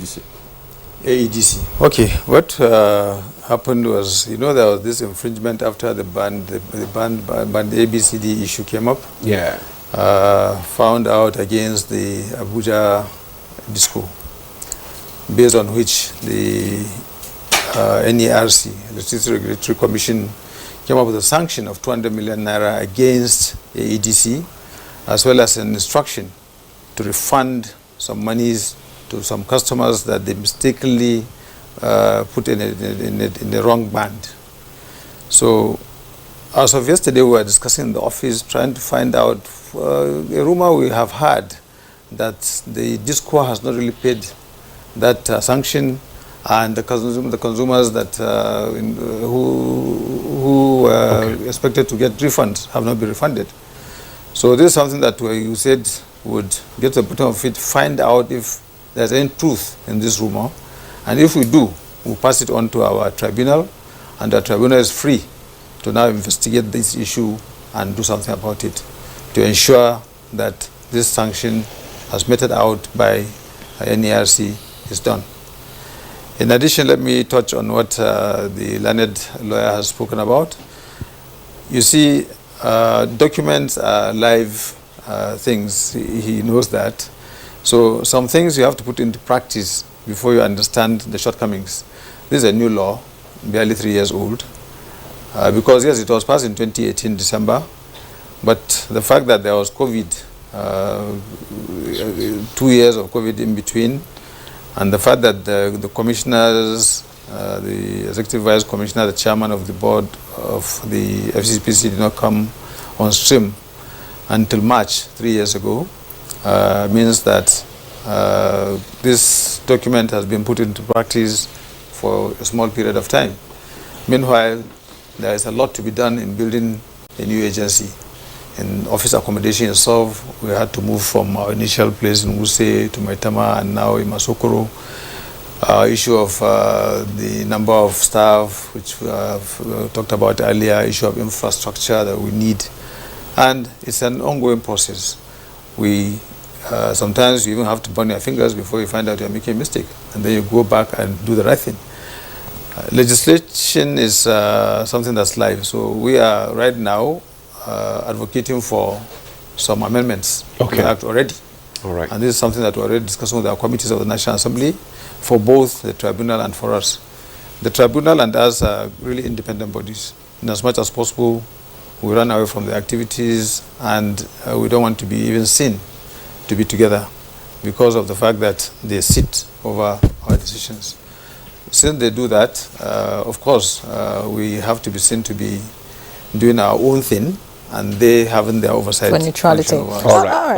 AEDC. AEDC. Okay, what happened was, there was this infringement after the band ABCD issue came up. Yeah. Found out against the Abuja disco, based on which the NERC, Electricity Regulatory Commission, came up with a sanction of 200 million naira against AEDC, as well as an instruction to refund some monies to some customers that they mistakenly put in the wrong band. So, as of yesterday, we were discussing in the office, trying to find out a rumor we have heard that the disco has not really paid that sanction, and the consumers that who were expected to get refunds have not been refunded. So this is something that you said would get to the bottom of it, find out if there's any truth in this rumor, and if we do, we'll pass it on to our tribunal, and the tribunal is free to now investigate this issue and do something about it to ensure that this sanction, as meted out by NERC, is done. In addition, let me touch on what the learned lawyer has spoken about. You see, documents are live things. He knows that. So some things you have to put into practice before you understand the shortcomings. This is a new law, barely 3 years old. Because yes, it was passed in 2018 December, but the fact that there was COVID, 2 years of COVID in between, and the fact that the commissioners, the executive vice commissioner, the chairman of the board of the FCCPC did not come on stream until March 3 years ago, means that this document has been put into practice for a small period of time. Meanwhile, there is a lot to be done in building a new agency. In office accommodation itself, we had to move from our initial place in Wuse to Maitama and now in Masokoro. Issue of the number of staff, which we have talked about earlier, issue of infrastructure that we need. And it's an ongoing process. We sometimes you even have to burn your fingers before you find out you're making a mistake. And then you go back and do the right thing. Legislation is something that's live. So we are right now advocating for some amendments to the Act already. All right. And this is something that we're already discussing with our committees of the National Assembly for both the tribunal and for us. The tribunal and us are really independent bodies. In as much as possible, we run away from the activities, and we don't want to be even seen to be together because of the fact that they sit over our decisions. Since they do that, of course, we have to be seen to be doing our own thing, and they having their oversight. For neutrality. All right.